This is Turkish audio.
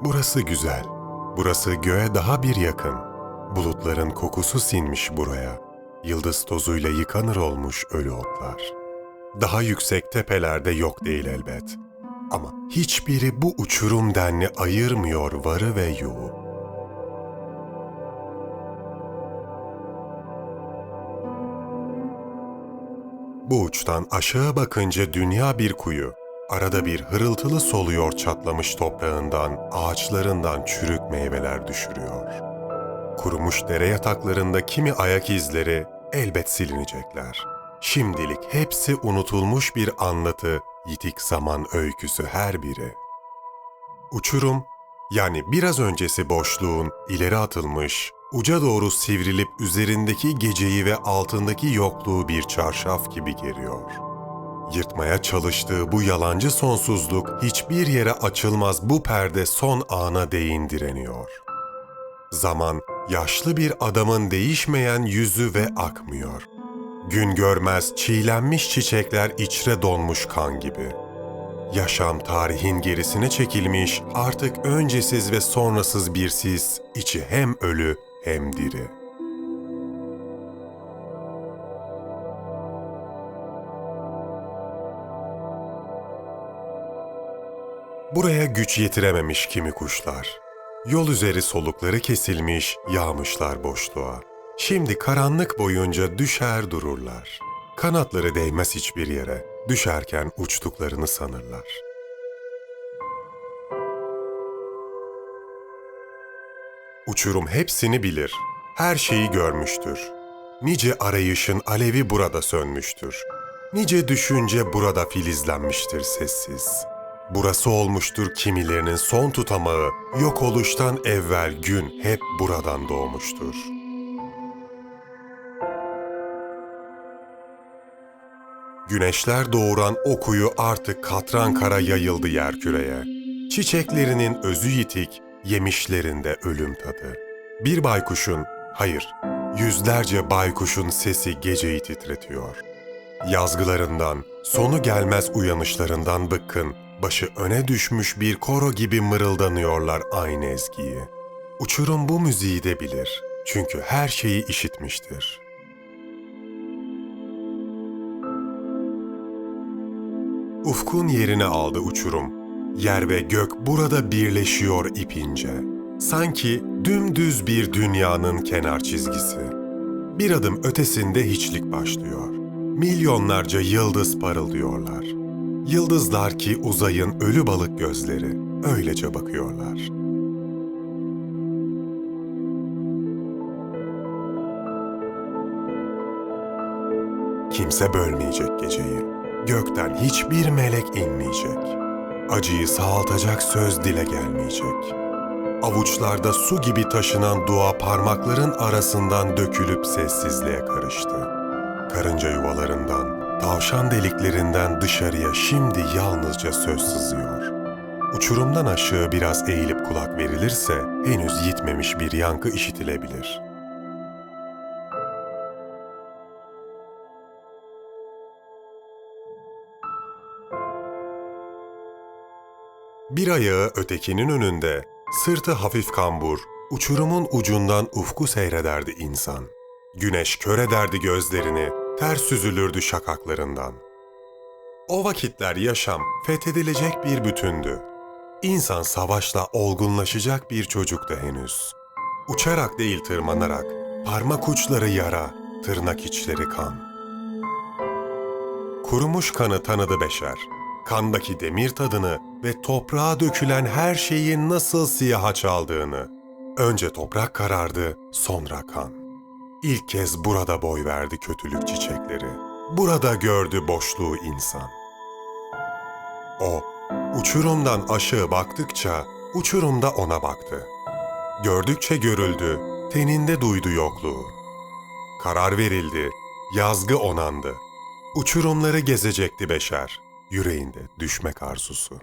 Burası güzel. Burası göğe daha bir yakın. Bulutların kokusu sinmiş buraya. Yıldız tozuyla yıkanır olmuş ölü otlar. Daha yüksek tepelerde yok değil elbet. Ama hiçbiri bu uçurum denli ayırmıyor varı ve yoğu. Bu uçtan aşağı bakınca dünya bir kuyu. Arada bir hırıltılı soluyor çatlamış toprağından, ağaçlarından çürük meyveler düşürüyor. Kurumuş dere yataklarında kimi ayak izleri elbet silinecekler. Şimdilik hepsi unutulmuş bir anlatı, yitik zaman öyküsü her biri. Uçurum, yani biraz öncesi boşluğun ileri atılmış, uca doğru sivrilip üzerindeki geceyi ve altındaki yokluğu bir çarşaf gibi geriyor. Yırtmaya çalıştığı bu yalancı sonsuzluk hiçbir yere açılmaz bu perde son ana değin direniyor. Zaman, yaşlı bir adamın değişmeyen yüzü ve akmıyor. Gün görmez çiğlenmiş çiçekler içre donmuş kan gibi. Yaşam tarihin gerisine çekilmiş, artık öncesiz ve sonrasız bir sis, içi hem ölü hem diri. Buraya güç yetirememiş kimi kuşlar. Yol üzeri solukları kesilmiş, yağmışlar boşluğa. Şimdi karanlık boyunca düşer dururlar. Kanatları değmez hiçbir yere, düşerken uçtuklarını sanırlar. Uçurum hepsini bilir, her şeyi görmüştür. Nice arayışın alevi burada sönmüştür. Nice düşünce burada filizlenmiştir sessiz. Burası olmuştur kimilerinin son tutamağı, yok oluştan evvel gün hep buradan doğmuştur. Güneşler doğuran o kuyu artık katran kara yayıldı yerküreye. Çiçeklerinin özü yitik, yemişlerinde ölüm tadı. Bir baykuşun, hayır, yüzlerce baykuşun sesi geceyi titretiyor. Yazgılarından, sonu gelmez uyanışlarından bıkkın, başı öne düşmüş bir koro gibi mırıldanıyorlar aynı ezgiyi. Uçurum bu müziği de bilir, çünkü her şeyi işitmiştir. Ufkun yerini aldı uçurum. Yer ve gök burada birleşiyor ipince. Sanki dümdüz bir dünyanın kenar çizgisi. Bir adım ötesinde hiçlik başlıyor. Milyonlarca yıldız parıldıyorlar. Yıldızlar ki uzayın ölü balık gözleri, öylece bakıyorlar. Kimse bölmeyecek geceyi. Gökten hiçbir melek inmeyecek. Acıyı sağaltacak söz dile gelmeyecek. Avuçlarda su gibi taşınan dua parmakların arasından dökülüp sessizliğe karıştı. Karınca yuvalarından, tavşan deliklerinden dışarıya şimdi yalnızca söz sızıyor. Uçurumdan aşağı biraz eğilip kulak verilirse henüz yitmemiş bir yankı işitilebilir. Bir ayağı ötekinin önünde, sırtı hafif kambur, uçurumun ucundan ufku seyrederdi insan. Güneş kör ederdi gözlerini, ters süzülürdü şakaklarından. O vakitler yaşam fethedilecek bir bütündü. İnsan savaşla olgunlaşacak bir çocuktu henüz. Uçarak değil tırmanarak, parmak uçları yara, tırnak içleri kan. Kurumuş kanı tanıdı beşer. Kandaki demir tadını ve toprağa dökülen her şeyin nasıl siyaha çaldığını. Önce toprak karardı, sonra kan. İlk kez burada boy verdi kötülük çiçekleri. Burada gördü boşluğu insan. O, uçurumdan aşağı baktıkça, uçurum da ona baktı. Gördükçe görüldü, teninde duydu yokluğu. Karar verildi, yazgı onandı. Uçurumları gezecekti beşer, yüreğinde düşmek arzusu.